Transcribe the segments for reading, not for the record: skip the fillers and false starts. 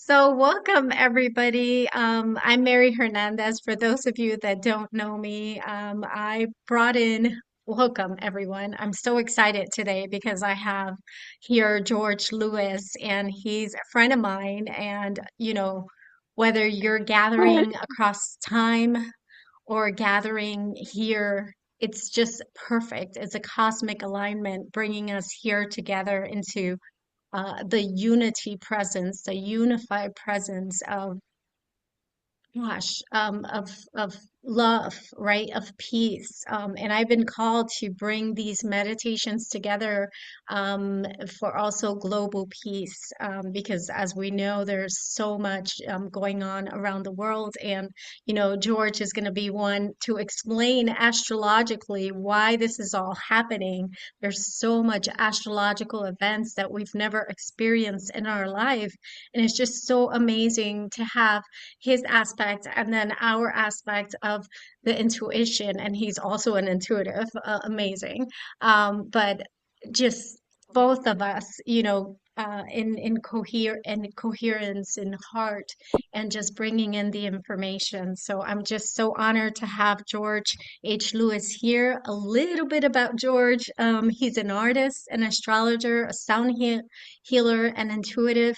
So, welcome everybody. I'm Mary Hernandez. For those of you that don't know me, I brought in, welcome everyone. I'm so excited today because I have here GeorgeHLewis, and he's a friend of mine. And, whether you're gathering across time or gathering here, it's just perfect. It's a cosmic alignment bringing us here together into the unity presence, the unified presence of of love, right? Of peace. And I've been called to bring these meditations together for also global peace, because as we know, there's so much going on around the world. And, George is going to be one to explain astrologically why this is all happening. There's so much astrological events that we've never experienced in our life. And it's just so amazing to have his aspect and then our aspect of the intuition. And he's also an intuitive, amazing. But just both of us, in coherence in heart and just bringing in the information. So I'm just so honored to have GeorgeHLewis here. A little bit about George. He's an artist, an astrologer, a healer, and intuitive.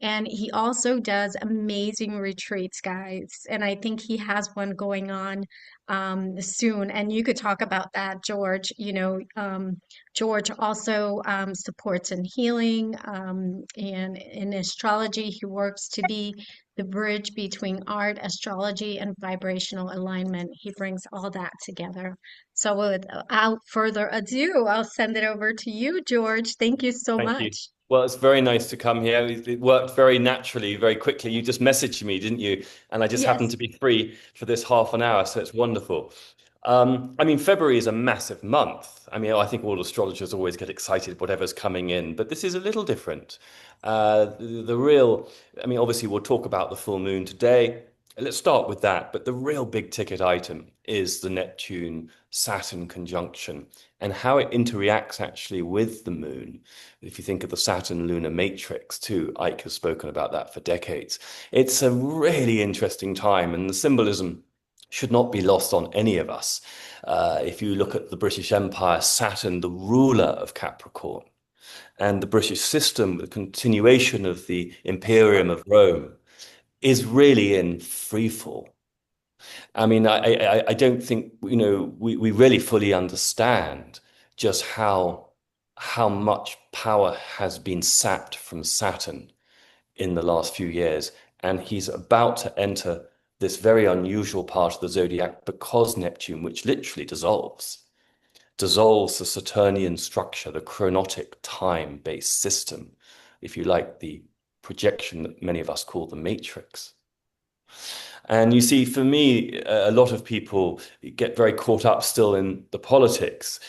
And he also does amazing retreats, guys. And I think he has one going on soon. And you could talk about that, George. George also supports in healing, and in astrology. He works to be the bridge between art, astrology, and vibrational alignment. He brings all that together. So without further ado, I'll send it over to you, George. Thank you so Thank you. much. Well, it's very nice to come here. It worked very naturally, very quickly. You just messaged me, didn't you? And I just happened Yes. to be free for this half an hour, so it's wonderful. February is a massive month. I think all astrologers always get excited, whatever's coming in, but this is a little different. The real, obviously, we'll talk about the full moon today. Let's start with that. But the real big ticket item is the Neptune Saturn conjunction and how it interacts actually with the moon. If you think of the Saturn lunar matrix too, Ike has spoken about that for decades. It's a really interesting time, and the symbolism should not be lost on any of us. If you look at the British Empire, Saturn, the ruler of Capricorn, and the British system, the continuation of the Imperium of Rome, is really in free fall. I don't think we really fully understand just how much power has been sapped from Saturn in the last few years, and he's about to enter this very unusual part of the zodiac because Neptune, which literally dissolves the Saturnian structure, the chronotic time-based system, if you like, the projection that many of us call the matrix. And you see, for me, a lot of people get very caught up still in the politics.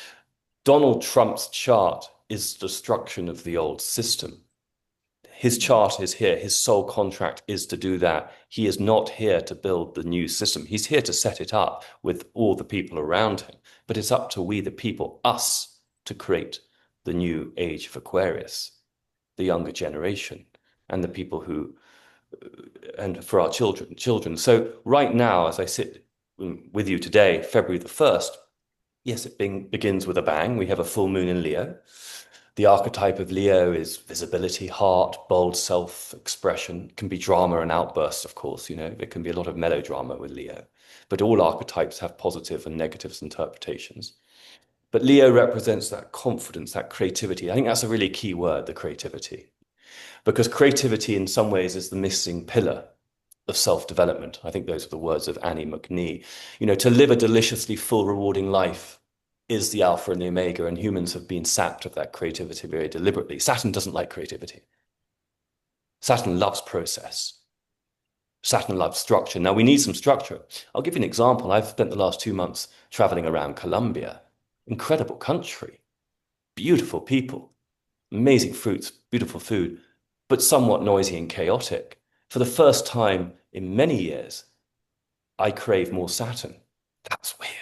Donald Trump's chart is destruction of the old system. His chart is here. His sole contract is to do that. He is not here to build the new system. He's here to set it up with all the people around him. But it's up to we, the people, us, to create the new age of Aquarius, the younger generation, and the people who and for our children. So right now, as I sit with you today, February the 1st, yes, it begins with a bang. We have a full moon in Leo. The archetype of Leo is visibility, heart, bold self-expression. It can be drama and outbursts, of course. There can be a lot of melodrama with Leo. But all archetypes have positive and negative interpretations. But Leo represents that confidence, that creativity. I think that's a really key word, the creativity. Because creativity in some ways is the missing pillar of self-development. I think those are the words of Annie McNee. To live a deliciously full, rewarding life is the alpha and the omega, and humans have been sapped of that creativity very deliberately. Saturn doesn't like creativity. Saturn loves process. Saturn loves structure. Now, we need some structure. I'll give you an example. I've spent the last 2 months traveling around Colombia. Incredible country, beautiful people, amazing fruits, beautiful food, but somewhat noisy and chaotic. For the first time in many years, I crave more Saturn. That's weird.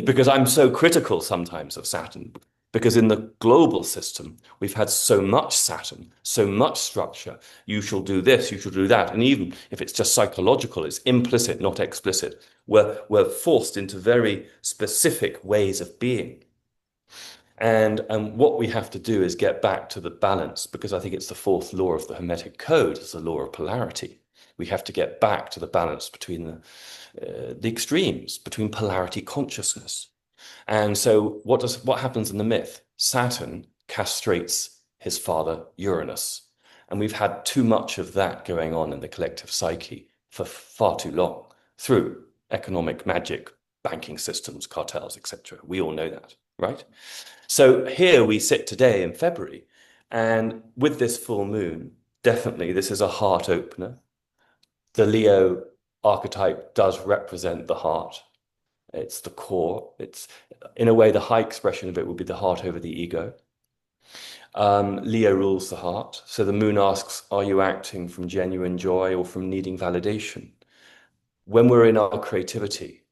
Because I'm so critical sometimes of Saturn. Because in the global system, we've had so much Saturn, so much structure. You shall do this, you shall do that. And even if it's just psychological, it's implicit, not explicit. We're forced into very specific ways of being. And what we have to do is get back to the balance, because I think it's the fourth law of the Hermetic Code, it's the law of polarity. We have to get back to the balance between the extremes, between polarity consciousness. And so what happens in the myth? Saturn castrates his father Uranus. And we've had too much of that going on in the collective psyche for far too long through economic magic, banking systems, cartels, etc. We all know that, right? So here we sit today in February, and with this full moon, definitely this is a heart opener. The Leo archetype does represent the heart. It's the core. It's, in a way, the high expression of it would be the heart over the ego. Leo rules the heart. So the moon asks, are you acting from genuine joy or from needing validation? When we're in our creativity,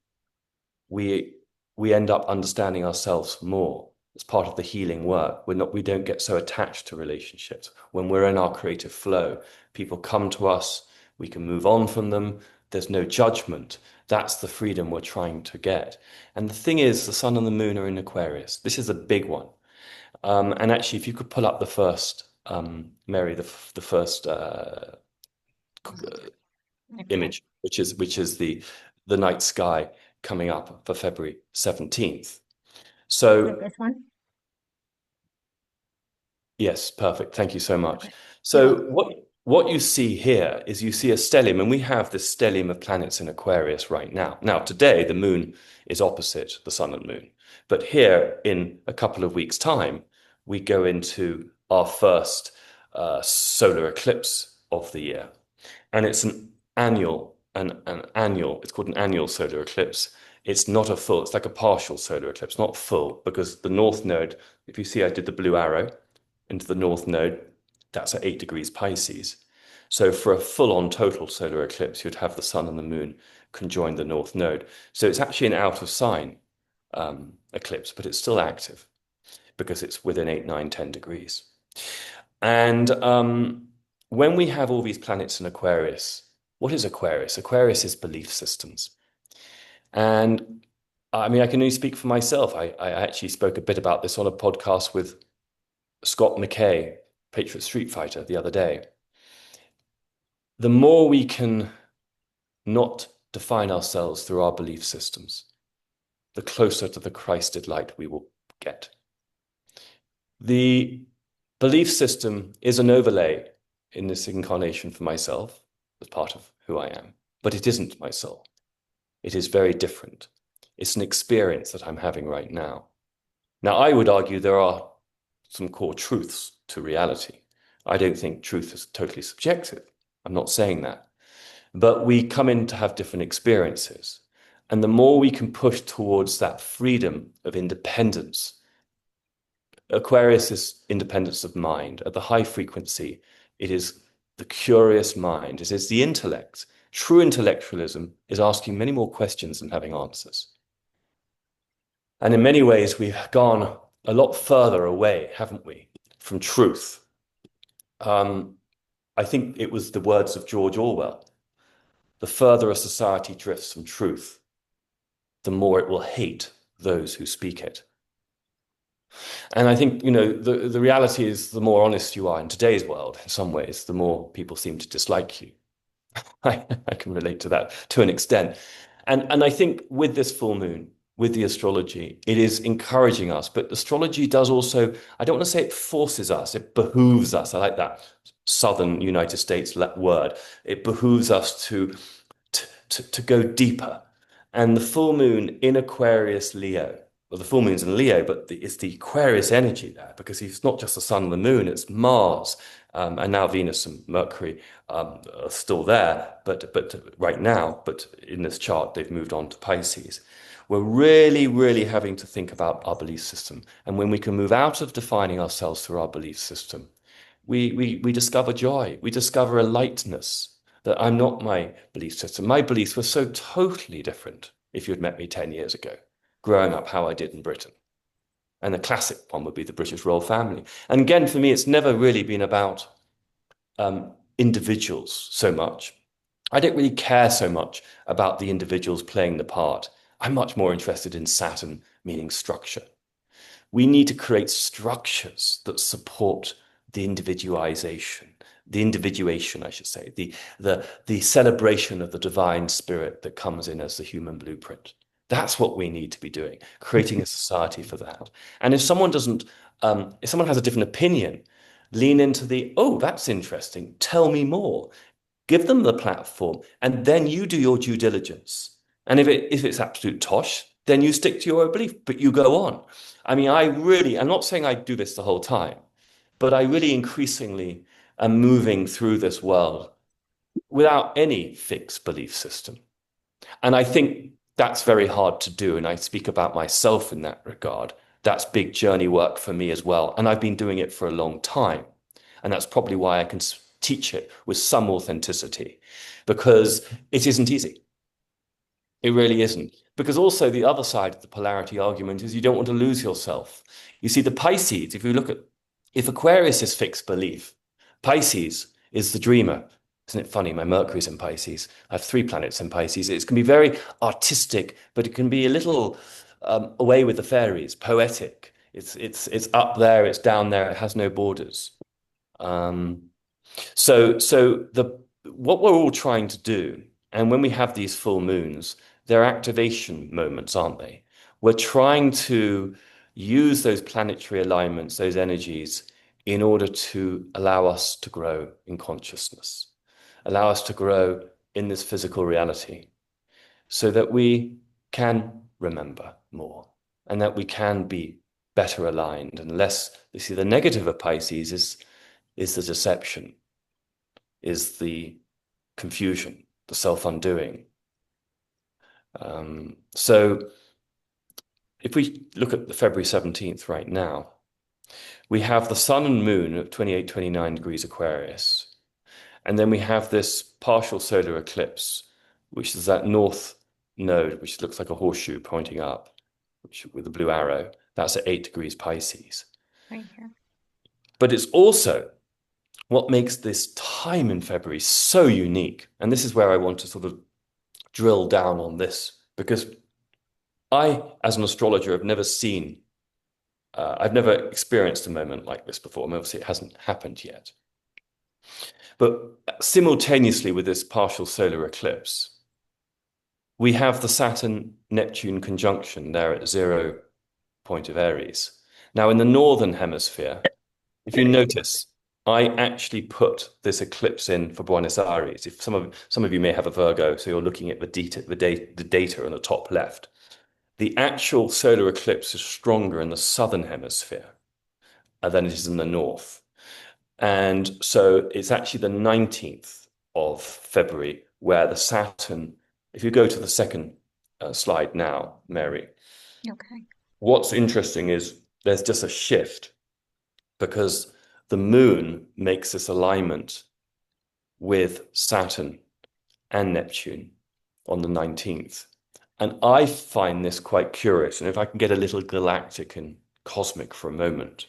we end up understanding ourselves more. It's part of the healing work. We don't get so attached to relationships. When we're in our creative flow, people come to us, we can move on from them. There's no judgment. That's the freedom we're trying to get. And the thing is, the sun and the moon are in Aquarius. This is a big one. And actually, if you could pull up the first, Mary, the first Okay. image, which is the night sky coming up for February 17th. So So this one? yes, perfect. Thank you so much. Okay. You're So welcome. what you see here is you see a stellium, and we have this stellium of planets in Aquarius right now. Now, today the moon is opposite the sun and moon, but here in a couple of weeks' time, we go into our first solar eclipse of the year, and it's an annual. It's called an annual solar eclipse. It's not a full. It's like a partial solar eclipse, not full, because the north node. If you see, I did the blue arrow into the north node, that's at 8 degrees Pisces. So for a full-on total solar eclipse, you'd have the sun and the moon conjoin the north node. So it's actually an out of sign eclipse, but it's still active because it's within 8, 9, 10 degrees. And when we have all these planets in Aquarius, what is Aquarius? Aquarius is belief systems. And I mean, I can only speak for myself. I actually spoke a bit about this on a podcast with Scott McKay, Patriot Street Fighter, the other day. The more we can not define ourselves through our belief systems, the closer to the Christed light we will get. The belief system is an overlay in this incarnation for myself as part of who I am, but it isn't my soul. It is very different. It's an experience that I'm having right now. Now, I would argue there are some core truths to reality. I don't think truth is totally subjective. I'm not saying that. But we come in to have different experiences. And the more we can push towards that freedom of independence, Aquarius is independence of mind. At the high frequency, it is the curious mind. It is the intellect. True intellectualism is asking many more questions than having answers. And in many ways, we've gone a lot further away, haven't we, from truth? I think it was the words of George Orwell. The further a society drifts from truth, the more it will hate those who speak it. And I think, the reality is the more honest you are in today's world, in some ways, the more people seem to dislike you. I can relate to that to an extent. And I think with this full moon, with the astrology, it is encouraging us. But astrology does also, I don't want to say it forces us, it behooves us. I like that Southern United States word. It behooves us to go deeper. And the full moon in Aquarius Leo, well, the full moon's in Leo, but it's the Aquarius energy there, because it's not just the sun and the moon, it's Mars, and now Venus and Mercury are still there, but right now, but in this chart, they've moved on to Pisces. We're really, really having to think about our belief system. And when we can move out of defining ourselves through our belief system, we discover joy. We discover a lightness that I'm not my belief system. My beliefs were so totally different if you'd met me 10 years ago, growing up how I did in Britain. And the classic one would be the British royal family. And again, for me, it's never really been about individuals so much. I don't really care so much about the individuals playing the part. I'm much more interested in Saturn, meaning structure. We need to create structures that support the individuation, I should say, the celebration of the divine spirit that comes in as the human blueprint. That's what we need to be doing, creating a society for that. And if someone has a different opinion, lean into oh, that's interesting. Tell me more. Give them the platform, and then you do your due diligence. And if it's absolute tosh, then you stick to your belief, but you go on. I mean, I'm not saying I do this the whole time, but I really increasingly am moving through this world without any fixed belief system. And I think that's very hard to do. And I speak about myself in that regard. That's big journey work for me as well. And I've been doing it for a long time. And that's probably why I can teach it with some authenticity, because it isn't easy. It really isn't. Because also the other side of the polarity argument is you don't want to lose yourself. You see, the Pisces, if Aquarius is fixed belief, Pisces is the dreamer. Isn't it funny? My Mercury's in Pisces. I have 3 planets in Pisces. It can be very artistic, but it can be a little away with the fairies, poetic. It's up there, it's down there, it has no borders. Um, so what we're all trying to do, and when we have these full moons, they're activation moments, aren't they? We're trying to use those planetary alignments, those energies, in order to allow us to grow in consciousness, allow us to grow in this physical reality, so that we can remember more and that we can be better aligned and less. You see, the negative of Pisces is the deception, is the confusion, the self-undoing. So if we look at the February 17th right now, we have the sun and moon at 28, 29 degrees Aquarius. And then we have this partial solar eclipse, which is that north node, which looks like a horseshoe pointing up, with a blue arrow. That's at 8 degrees Pisces. Right here. But it's also what makes this time in February so unique. And this is where I want to sort of drill down on this, because I, as an astrologer, have never I've never experienced a moment like this before. I mean, obviously, it hasn't happened yet. But simultaneously with this partial solar eclipse, we have the Saturn-Neptune conjunction there at 0 point of Aries. Now, in the northern hemisphere, if you notice, I actually put this eclipse in for Buenos Aires. If some of you may have a Virgo, so you're looking at the data on the top left. The actual solar eclipse is stronger in the southern hemisphere than it is in the north. And so it's actually the 19th of February where the Saturn, if you go to the second slide now, Mary. Okay. What's interesting is there's just a shift, because the moon makes this alignment with Saturn and Neptune on the 19th. And I find this quite curious. And if I can get a little galactic and cosmic for a moment,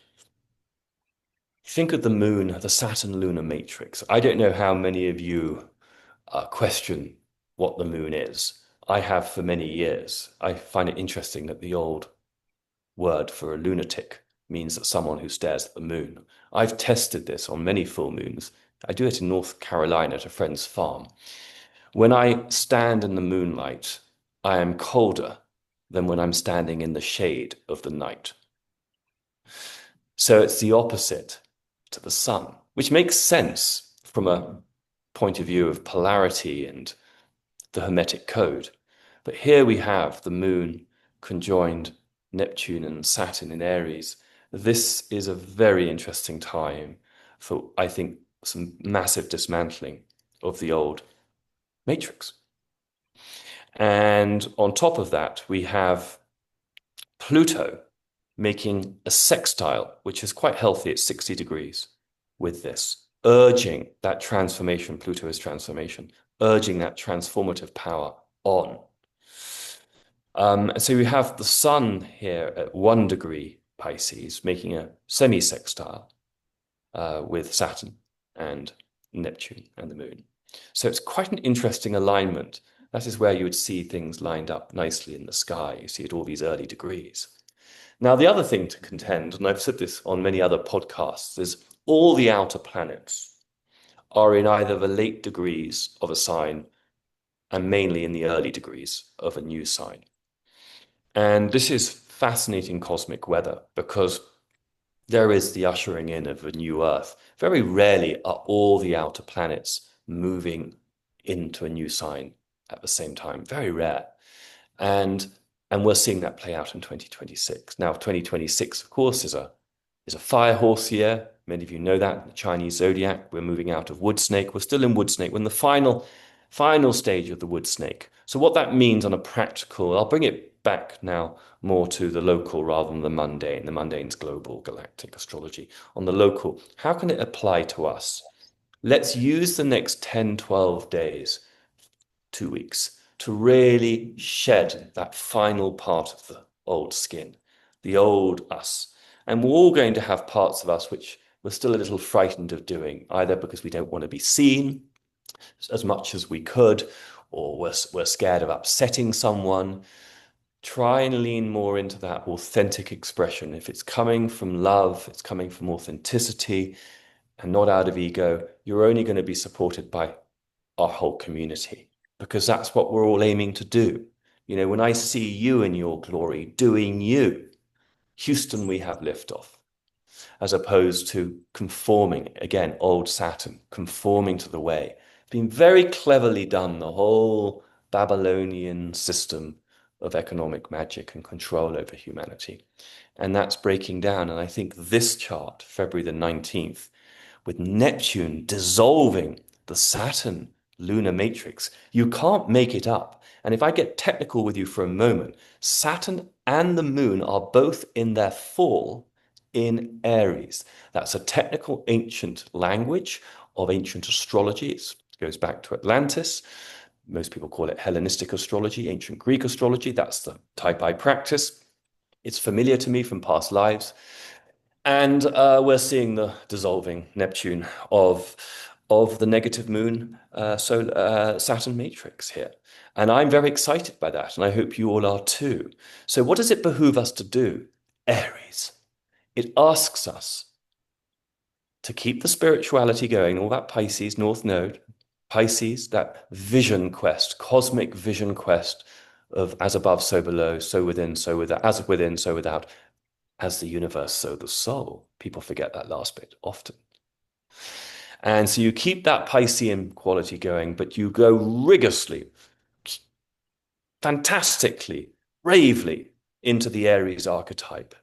think of the moon, the Saturn lunar matrix. I don't know how many of you question what the moon is. I have for many years. I find it interesting that the old word for a lunatic means that someone who stares at the moon. I've tested this on many full moons. I do it in North Carolina at a friend's farm. When I stand in the moonlight, I am colder than when I'm standing in the shade of the night. So it's the opposite to the sun, which makes sense from a point of view of polarity and the Hermetic code. But here we have the moon conjoined Neptune and Saturn in Aries. This is a very interesting time for, I think, some massive dismantling of the old matrix. And on top of that, we have Pluto making a sextile, which is quite healthy at 60 degrees with this, urging that transformation. Pluto is transformation, urging that transformative power on. So we have the sun here at 1 degree Pisces, making a semi-sextile with Saturn and Neptune and the Moon. So it's quite an interesting alignment. That is where you would see things lined up nicely in the sky. You see at all these early degrees. Now, the other thing to contend, and I've said this on many other podcasts, is all the outer planets are in either the late degrees of a sign and mainly in the early degrees of a new sign. And this is fascinating cosmic weather because there is the ushering in of a new Earth. Very rarely are all the outer planets moving into a new sign at the same time. Very rare. And we're seeing that play out in 2026. Now, 2026, of course, is a fire horse year. Many of you know that. The Chinese zodiac, we're moving out of wood snake. We're still in wood snake. We're in the final stage of the wood snake. So what that means on a practical, I'll bring it back now more to the local rather than the mundane. The mundane's global galactic astrology. On the local, how can it apply to us? Let's use the next 10, 12 days, 2 weeks, to really shed that final part of the old skin, the old us. And we're all going to have parts of us which we're still a little frightened of doing, either because we don't want to be seen as much as we could, or we're scared of upsetting someone. Try and lean more into that authentic expression. If it's coming from love, it's coming from authenticity and not out of ego, you're only going to be supported by our whole community, because that's what we're all aiming to do. You know, when I see you in your glory doing you, Houston, we have liftoff, as opposed to conforming, again, old Saturn, conforming to the way. Been very cleverly done, the whole Babylonian system of economic magic and control over humanity. And that's breaking down. And I think this chart, February the 19th, with Neptune dissolving the Saturn lunar matrix, you can't make it up. And if I get technical with you for a moment, Saturn and the Moon are both in their fall in Aries. That's a technical ancient language of ancient astrology. It goes back to Atlantis. Most people call it Hellenistic astrology, ancient Greek astrology. That's the type I practice. It's familiar to me from past lives. And we're seeing the dissolving Neptune of the negative Moon, Saturn matrix here. And I'm very excited by that, and I hope you all are too. So what does it behoove us to do? Aries. It asks us to keep the spirituality going, all that Pisces, North Node, Pisces, that vision quest, cosmic vision quest of as above, so below, so within, so without, as within, so without, as the universe, so the soul. People forget that last bit often. And so you keep that Piscean quality going, but you go rigorously, fantastically, bravely into the Aries archetype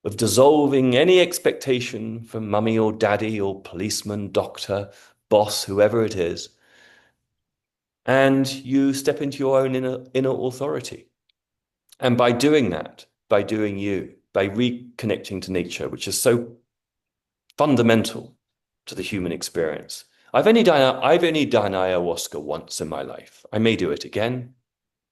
of dissolving any expectation from mummy or daddy or policeman, doctor, boss, whoever it is. And you step into your own inner authority. And by doing that, by doing you, by reconnecting to nature, which is so fundamental to the human experience. I've only done ayahuasca once in my life. I may do it again.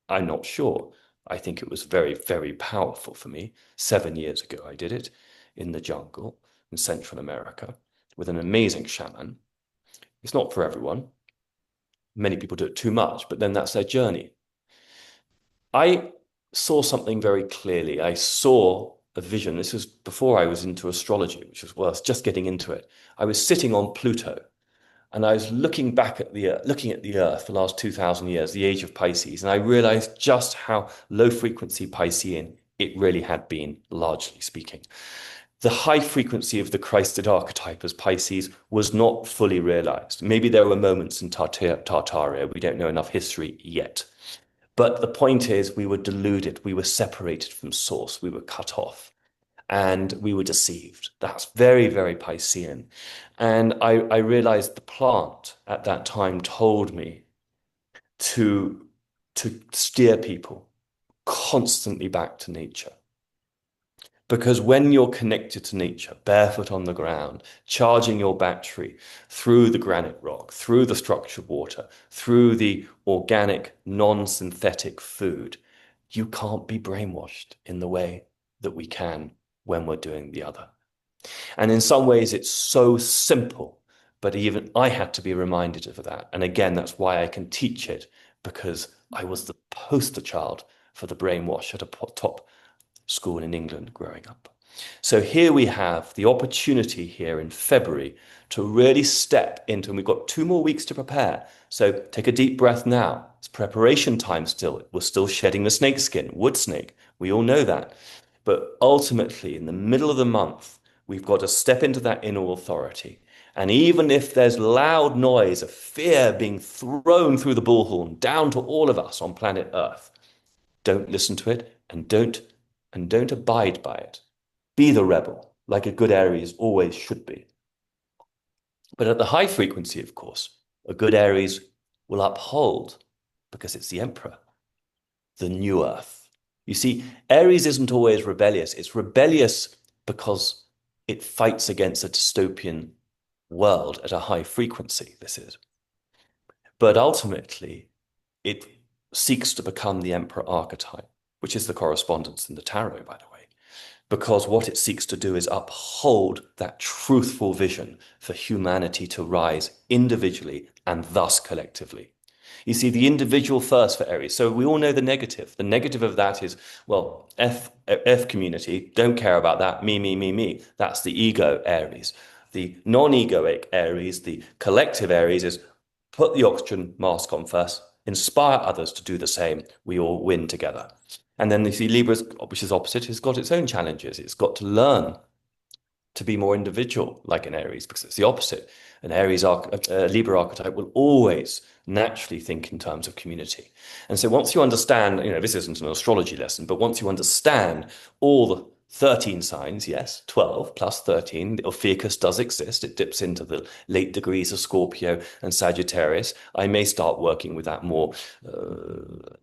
I'm not sure. I think it was very, very powerful for me. 7 years ago, I did it in the jungle in Central America with an amazing shaman. It's not for everyone. Many people do it too much, but then that's their journey. I saw something very clearly. I saw a vision. This was before I was into astrology, which was worth just getting into it. I was sitting on Pluto, and I was looking back at the Earth for the last 2,000 years, the age of Pisces, and I realized just how low frequency Piscean it really had been, largely speaking. The high frequency of the Christed archetype as Pisces was not fully realized. Maybe there were moments in Tartaria. We don't know enough history yet. But the point is, we were deluded. We were separated from source. We were cut off. And we were deceived. That's very, very Piscean. And I realized the plant at that time told me to steer people constantly back to nature. Because when you're connected to nature, barefoot on the ground, charging your battery through the granite rock, through the structured water, through the organic, non-synthetic food, you can't be brainwashed in the way that we can when we're doing the other. And in some ways, it's so simple, but even I had to be reminded of that. And again, that's why I can teach it, because I was the poster child for the brainwash at a top school in England growing up. So here we have the opportunity here in February to really step into, and we've got 2 more weeks to prepare. So take a deep breath now. It's preparation time still. We're still shedding the snake skin, wood snake. We all know that. But ultimately, in the middle of the month, we've got to step into that inner authority. And even if there's loud noise of fear being thrown through the bullhorn down to all of us on planet Earth, don't listen to it and don't abide by it. Be the rebel, like a good Aries always should be. But at the high frequency, of course, a good Aries will uphold, because it's the emperor, the new earth. You see, Aries isn't always rebellious. It's rebellious because it fights against a dystopian world at a high frequency, this is. But ultimately, it seeks to become the emperor archetype, which is the correspondence in the tarot, by the way, because what it seeks to do is uphold that truthful vision for humanity to rise individually and thus collectively. You see, the individual first for Aries. So we all know the negative. The negative of that is, well, F community, don't care about that. Me. That's the ego Aries. The non-egoic Aries, the collective Aries, is put the oxygen mask on first, inspire others to do the same. We all win together. And then you see Libra, which is opposite, has got its own challenges. It's got to learn to be more individual, like an Aries, because it's the opposite. An Libra archetype will always naturally think in terms of community. And so once you understand, this isn't an astrology lesson, but once you understand all the 13 signs, yes, 12 plus 13, the Ophiuchus does exist. It dips into the late degrees of Scorpio and Sagittarius. I may start working with that more,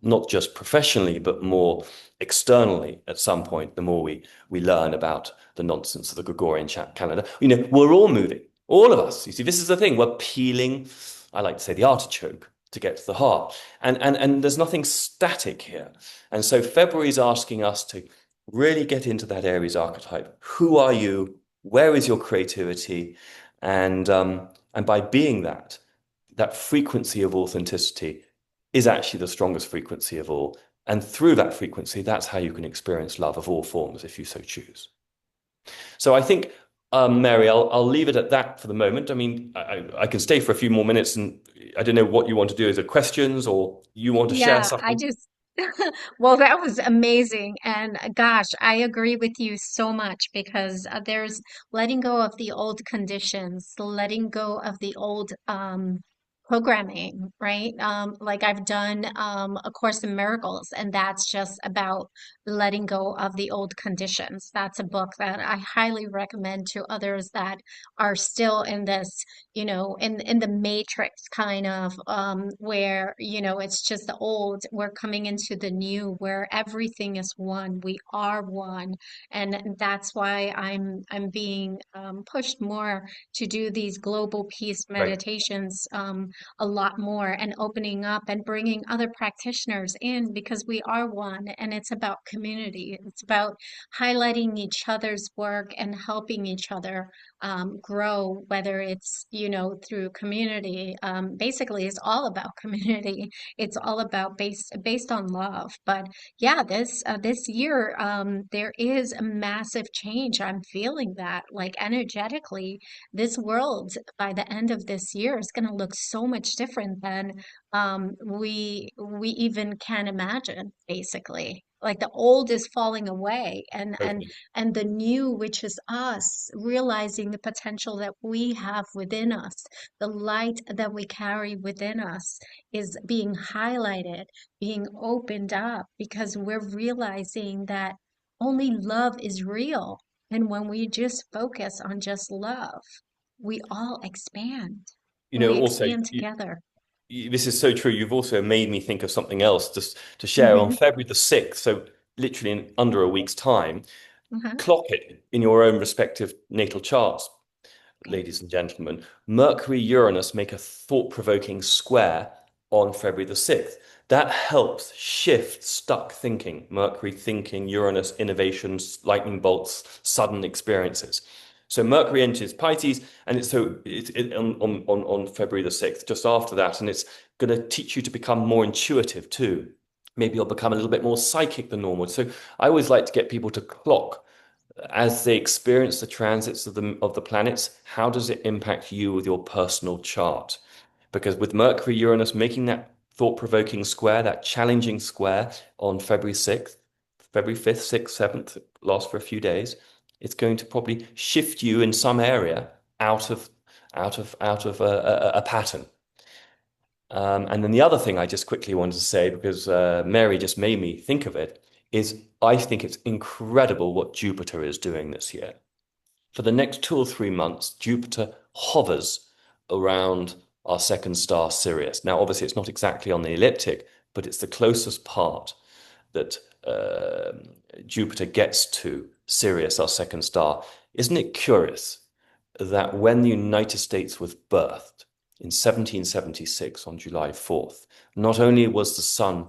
not just professionally, but more externally at some point, the more we learn about the nonsense of the Gregorian calendar. We're all moving, all of us. You see, this is the thing. We're peeling, I like to say, the artichoke to get to the heart. And there's nothing static here. And so February is asking us to really get into that Aries archetype. Who are you? Where is your creativity? And by being that frequency of authenticity is actually the strongest frequency of all. And through that frequency, that's how you can experience love of all forms, if you so choose. So I think, Mary, I'll leave it at that for the moment. I mean, I can stay for a few more minutes, and I don't know what you want to do. Is there questions, or you want to share Yeah, I something? just, well, that was amazing. And gosh, I agree with you so much because there's letting go of the old conditions, letting go of the old programming, right? Like I've done A Course in Miracles, and that's just about letting go of the old conditions. That's a book that I highly recommend to others that are still in this, in the matrix kind of where, it's just the old, we're coming into the new where everything is one. We are one. And that's why I'm being pushed more to do these global peace Right. meditations a lot more, and opening up and bringing other practitioners in, because we are one, and it's about community. It's about highlighting each other's work and helping each other grow, whether it's, through community. Basically, it's all about community. It's all about based on love. But yeah, this year, there is a massive change. I'm feeling that, like energetically, this world by the end of this year is going to look so much different than we even can imagine, basically. Like the old is falling away, Totally. and the new, which is us, realizing the potential that we have within us, the light that we carry within us is being highlighted, being opened up, because we're realizing that only love is real. And when we just focus on just love, we all expand. We Also, expand together. this is so true. You've also made me think of something else just to share on Hmm. February the 6th. So literally in under a week's time, Uh-huh. clock it in your own respective natal charts, Okay. ladies and gentlemen. Mercury Uranus make a thought-provoking square on February the 6th. That helps shift stuck thinking, Mercury thinking, Uranus innovations, lightning bolts, sudden experiences. So Mercury enters Pisces, and on February the 6th, just after that, and it's going to teach you to become more intuitive too. Maybe you'll become a little bit more psychic than normal. So I always like to get people to clock as they experience the transits of the planets, how does it impact you with your personal chart? Because with Mercury, Uranus making that thought-provoking square, that challenging square on February 6th, February 5th, 6th, 7th, last for a few days, it's going to probably shift you in some area out of a pattern. And then the other thing I just quickly wanted to say, because Mary just made me think of it, is I think it's incredible what Jupiter is doing this year. For the next 2 or 3 months, Jupiter hovers around our second star, Sirius. Now, obviously, it's not exactly on the ecliptic, but it's the closest part that Jupiter gets to Sirius, our second star. Isn't it curious that when the United States was birthed in 1776 on July 4th, not only was the sun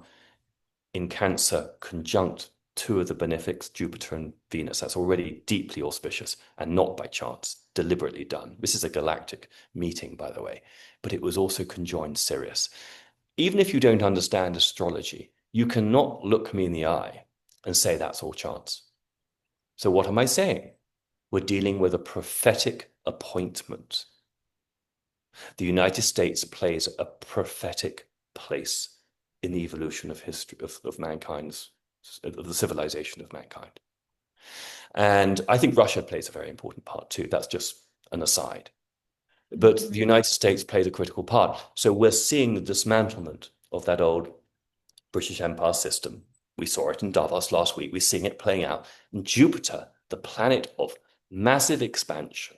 in Cancer conjunct two of the benefics, Jupiter and Venus. That's already deeply auspicious and not by chance, deliberately done. This is a galactic meeting, by the way, but it was also conjoined Sirius. Even if you don't understand astrology, you cannot look me in the eye and say that's all chance. So what am I saying? We're dealing with a prophetic appointment. The United States plays a prophetic place in the evolution of history of mankind's, of the civilization of mankind. And I think Russia plays a very important part too. That's just an aside. But the Mhm. United States plays a critical part. So we're seeing the dismantlement of that old British Empire system. We saw it in Davos last week. We're seeing it playing out. And Jupiter, the planet of massive expansion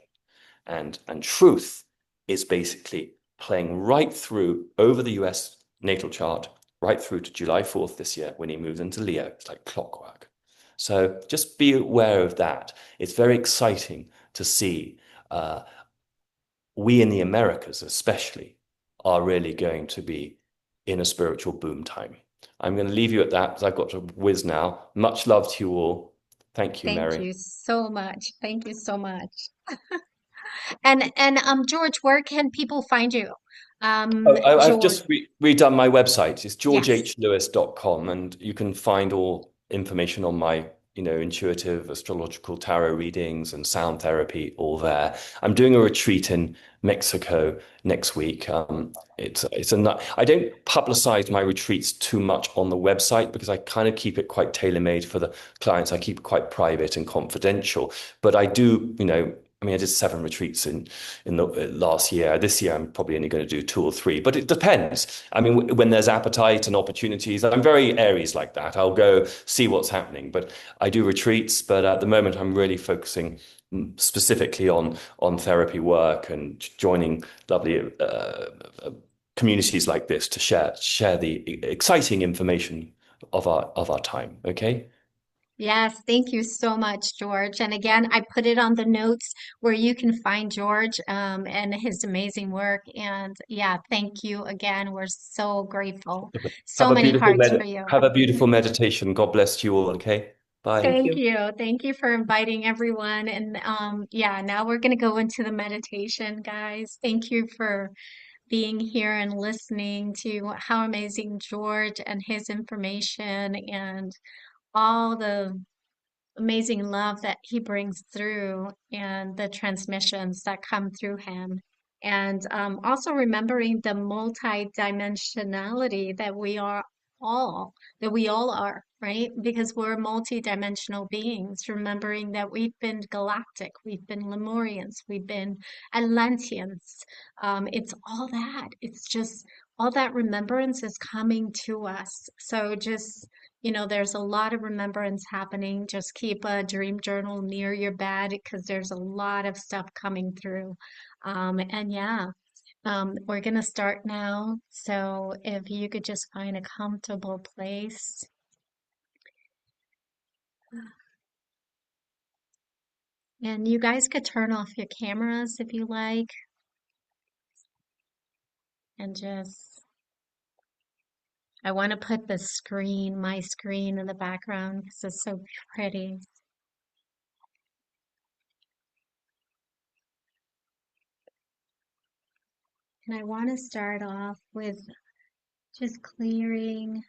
and truth, is basically playing right through over the US natal chart, right through to July 4th this year when he moves into Leo. It's like clockwork. So just be aware of that. It's very exciting to see we in the Americas, especially, are really going to be in a spiritual boom time. I'm going to leave you at that because I've got to whiz now. Much love to you all. Thank you, Thank Mary. you so much. Thank you so much. And George, where can people find you? I've George, just redone my website. It's yes. georgehLewis.com, and you can find all information on my, intuitive astrological tarot readings and sound therapy all there. I'm doing a retreat in Mexico next week. I don't publicize my retreats too much on the website because I kind of keep it quite tailor-made for the clients. I keep it quite private and confidential, but I do, I mean, I did 7 retreats in the last year. This year, I'm probably only going to do 2 or 3, but it depends. I mean, when there's appetite and opportunities, I'm very Aries like that. I'll go see what's happening, but I do retreats. But at the moment, I'm really focusing specifically on therapy work and joining lovely communities like this to share the exciting information of our time. Okay. Yes, thank you so much, George. And again, I put it on the notes where you can find George and his amazing work. And yeah, thank you again. We're so grateful. So many hearts for you. Have a beautiful meditation. God bless you all. Okay. Bye. Thank you. Thank you for inviting everyone. And yeah, now we're going to go into the meditation, guys. Thank you for being here and listening to how amazing George and his information and all the amazing love that he brings through and the transmissions that come through him. And also remembering the multidimensionality all, that we all are, right? Because we're multidimensional beings, remembering that we've been galactic, we've been Lemurians, we've been Atlanteans. It's all that. It's just all that remembrance is coming to us. So just there's a lot of remembrance happening. Just keep a dream journal near your bed because there's a lot of stuff coming through. And yeah, we're gonna start now. So if you could just find a comfortable place. And you guys could turn off your cameras if you like and just I want to put the screen, my screen in the background because it's so pretty. And I want to start off with just clearing.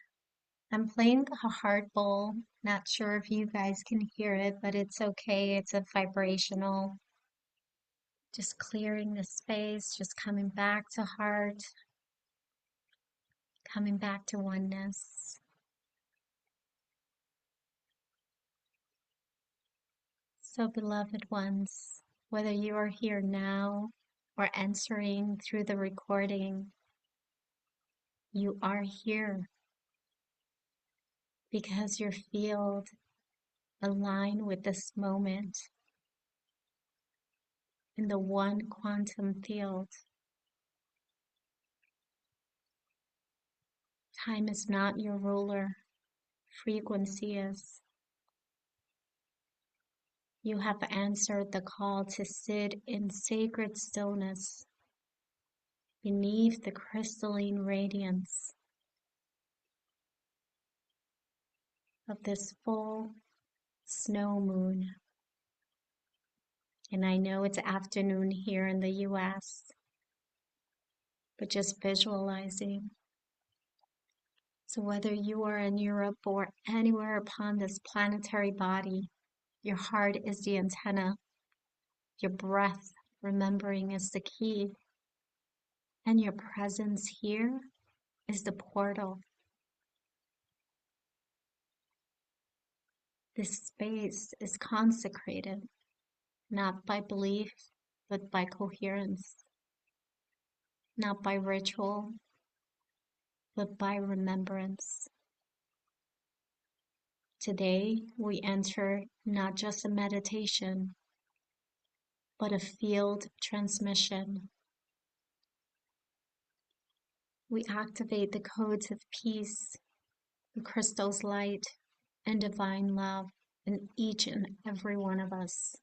I'm playing a heart bowl. Not sure if you guys can hear it, but it's okay. It's a vibrational. Just clearing the space, just coming back to heart, coming back to oneness. So, beloved ones, whether you are here now or answering through the recording, you are here because your field aligns with this moment in the one quantum field. Time is not your ruler, frequency is. You have answered the call to sit in sacred stillness beneath the crystalline radiance of this full snow moon. And I know it's afternoon here in the US, but just visualizing. So whether you are in Europe or anywhere upon this planetary body, your heart is the antenna, your breath, remembering, is the key, and your presence here is the portal. This space is consecrated, not by belief, but by coherence, not by ritual, but by remembrance. Today, we enter not just a meditation, but a field transmission. We activate the codes of peace, the Christos light, and divine love in each and every one of us.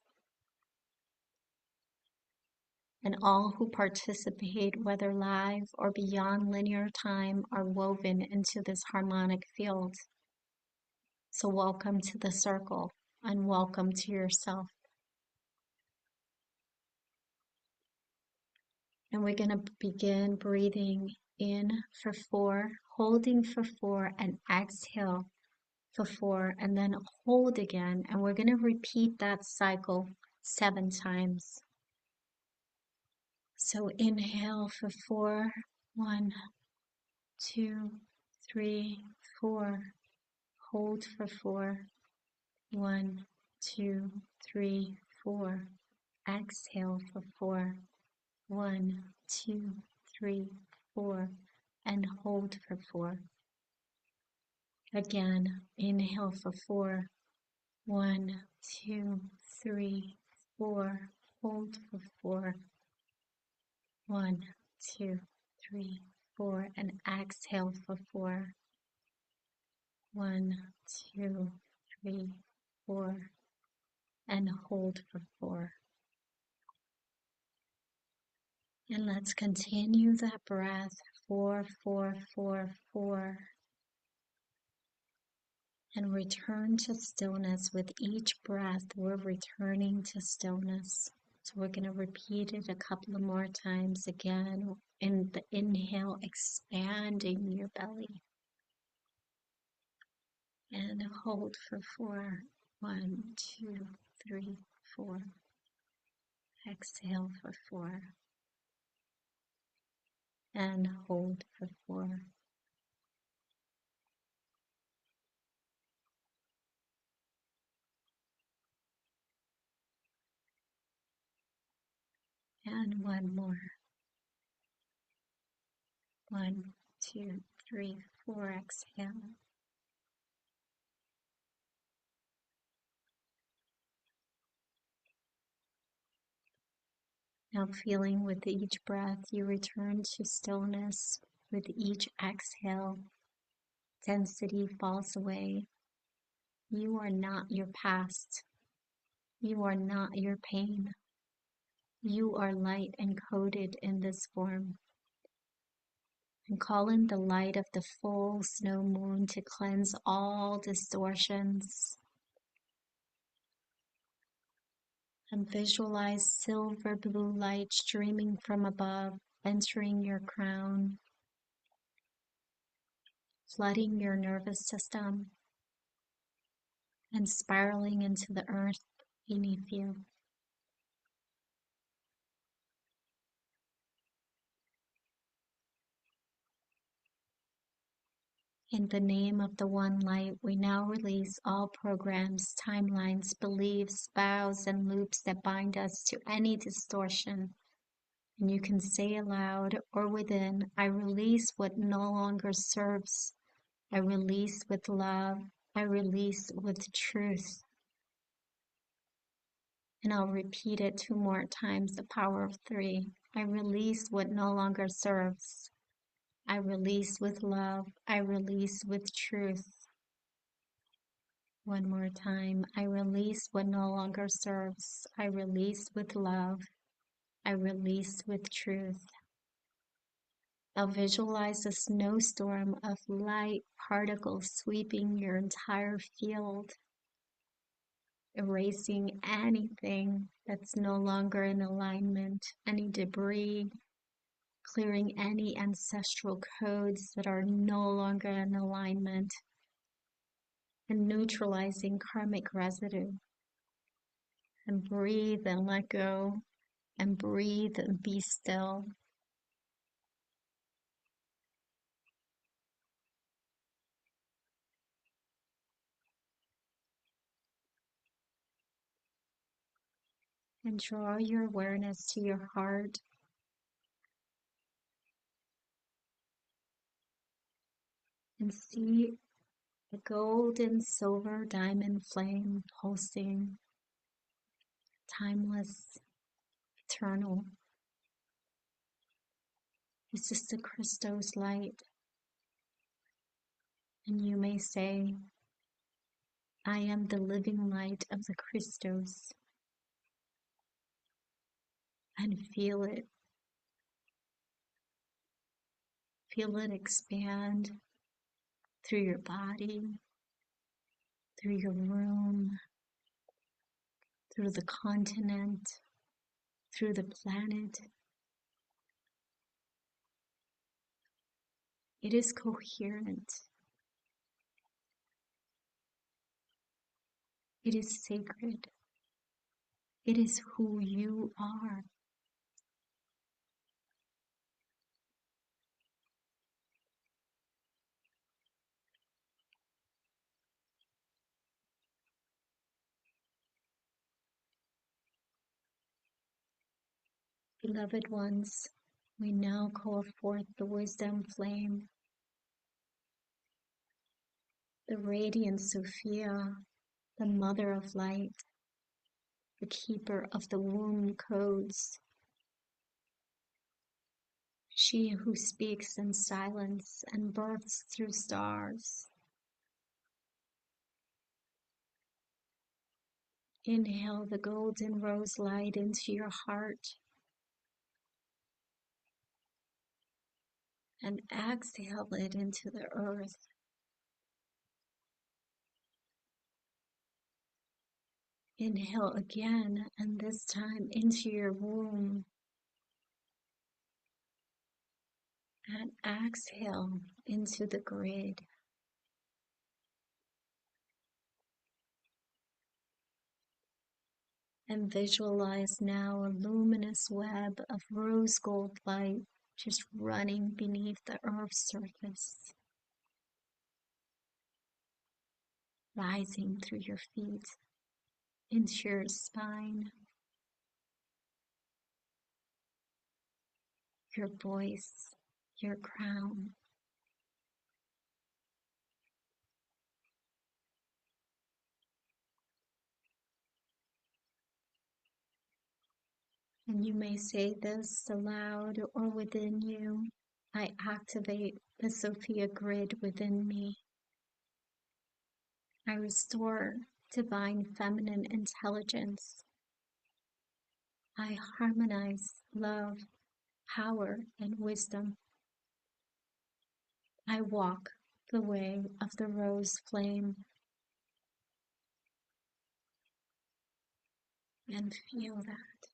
And all who participate, whether live or beyond linear time, are woven into this harmonic field. So welcome to the circle and welcome to yourself. And we're going to begin breathing in for 4, holding for 4, and exhale for 4, and then hold again. And we're going to repeat that cycle 7 times. So inhale for 4, 1, 2, 3, 4. Hold for 4, 1, 2, 3, 4. Exhale for 4, 1, 2, 3, 4, and hold for 4. Again, inhale for 4, 1, 2, 3, 4. Hold for 4, 1, 2, 3, 4, and exhale for 4, 1, 2, 3, 4, and hold for 4. And let's continue that breath. 4, 4, 4, 4. And return to stillness. With each breath, we're returning to stillness. So we're going to repeat it a couple of more times again. In the inhale, expanding your belly. And hold for 4. 1, 2, 3, 4. Exhale for 4. And hold for 4. And one more. 1, 2, 3, 4. Exhale. Now feeling with each breath, you return to stillness. With each exhale, density falls away. You are not your past. You are not your pain. You are light encoded in this form. and call in the light of the full snow moon to cleanse all distortions. And visualize silver blue light streaming from above, entering your crown, flooding your nervous system, and spiraling into the earth beneath you. In the name of the One Light, we now release all programs, timelines, beliefs, vows, and loops that bind us to any distortion. And you can say aloud or within, I release what no longer serves. I release with love. I release with truth. And I'll repeat it 2 more times, the power of 3. I release what no longer serves. I release with love. I release with truth. 1 more time. I release what no longer serves. I release with love. I release with truth. Now visualize a snowstorm of light particles sweeping your entire field, erasing anything that's no longer in alignment, any debris, clearing any ancestral codes that are no longer in alignment, and neutralizing karmic residue. And breathe and let go, and breathe and be still. And draw your awareness to your heart and see a gold and silver diamond flame pulsing, timeless, eternal. This is the Christos light. And you may say, I am the living light of the Christos. And feel it. Feel it expand through your body, through your room, through the continent, through the planet. It is coherent. It is sacred. It is who you are. Beloved ones, we now call forth the wisdom flame, the radiant Sophia, the mother of light, the keeper of the womb codes, she who speaks in silence and births through stars. Inhale the golden rose light into your heart and exhale it into the earth. Inhale again, and this time into your womb. And exhale into the grid. And visualize now a luminous web of rose gold light just running beneath the earth's surface, rising through your feet, into your spine, your voice, your crown. And you may say this aloud or within you. I activate the Sophia grid within me. I restore divine feminine intelligence. I harmonize love, power, and wisdom. I walk the way of the rose flame and feel that.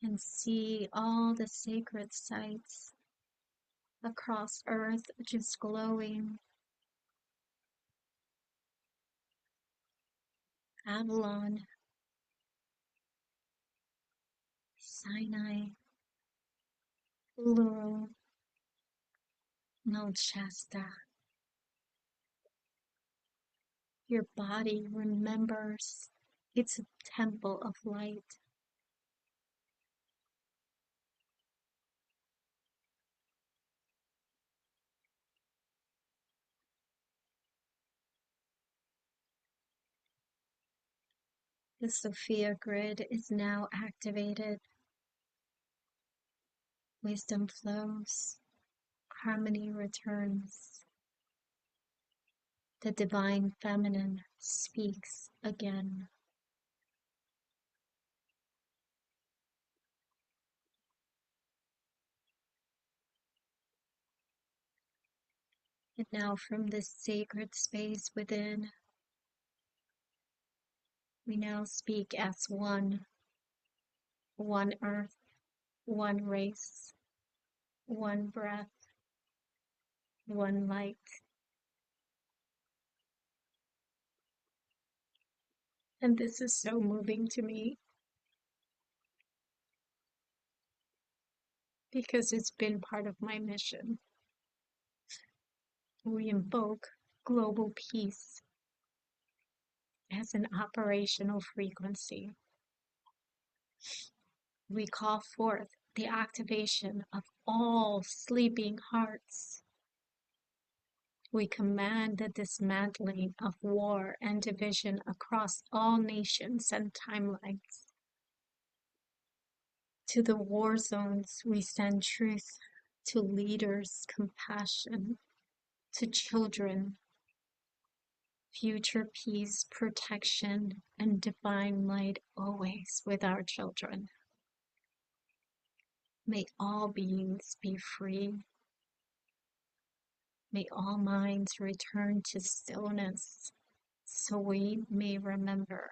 And see all the sacred sites across earth just glowing. Avalon, Sinai, Uluru, Mount Shasta. Your body remembers it's a temple of light. The Sophia grid is now activated. Wisdom flows, harmony returns. The divine feminine speaks again. And now from this sacred space within, we now speak as one earth, one race, one breath, one light. And this is so moving to me because it's been part of my mission. We invoke global peace as an operational frequency. We call forth the activation of all sleeping hearts. We command the dismantling of war and division across all nations and timelines. To the war zones, we send truth. To leaders, compassion. To children, future peace, protection, and divine light always with our children. May all beings be free. May all minds return to stillness so we may remember.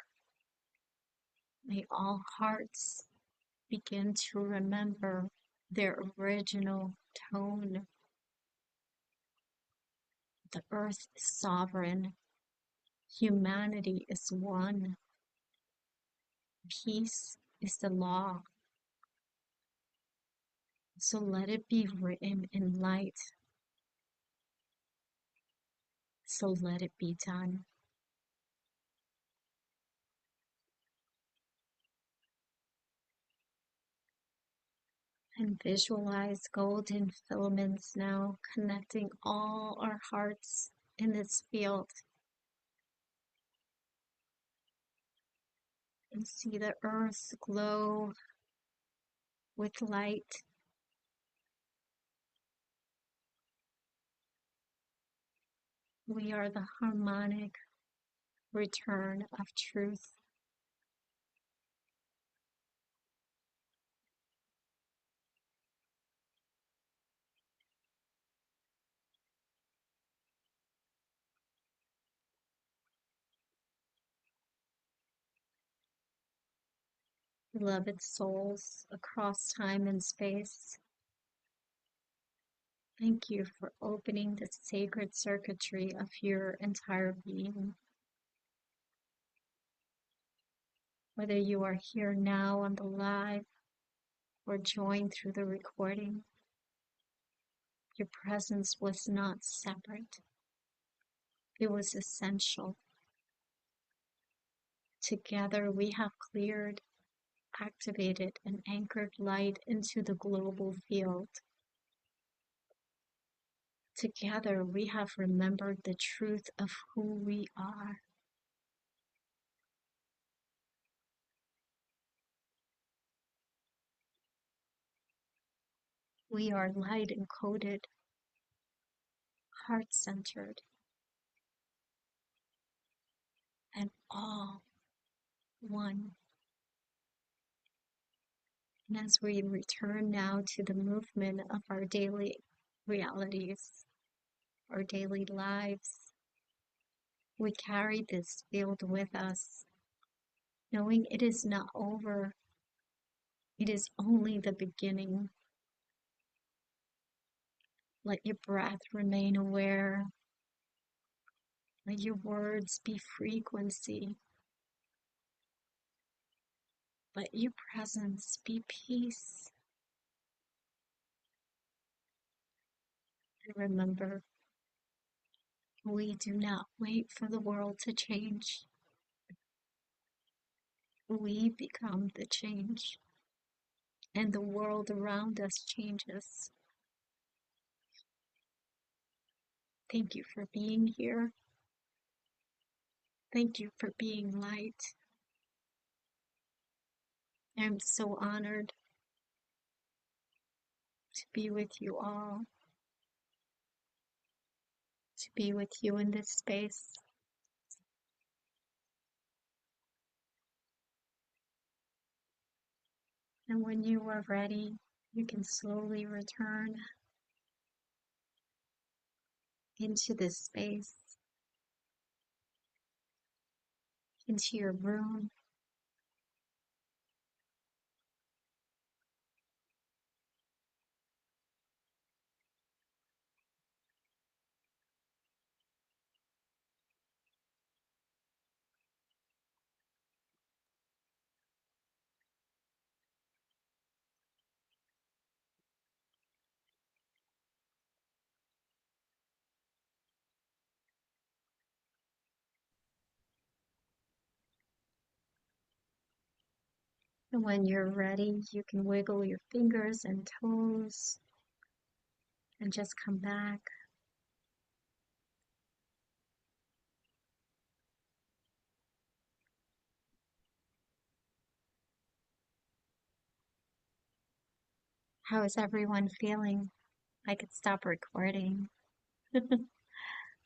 May all hearts begin to remember their original tone. The earth is sovereign. Humanity is one. Peace is the law. So let it be written in light. So let it be done. And visualize golden filaments now connecting all our hearts in this field. And see the earth glow with light. We are the harmonic return of truth. Beloved souls across time and space, thank you for opening the sacred circuitry of your entire being. Whether you are here now on the live or joined through the recording, your presence was not separate. It was essential. Together we have cleared, activated, and anchored light into the global field. Together we have remembered the truth of who we are. We are light encoded, heart-centered, and all one. And as we return now to the movement of our daily realities, our daily lives, we carry this field with us, knowing it is not over, it is only the beginning. Let your breath remain aware. Let your words be frequency. Let your presence be peace. And remember, we do not wait for the world to change. We become the change, and the world around us changes. Thank you for being here. Thank you for being light. I'm so honored to be with you all, to be with you in this space. And when you are ready, you can slowly return into this space, into your room. And when you're ready, you can wiggle your fingers and toes and just come back. How is everyone feeling? I could stop recording.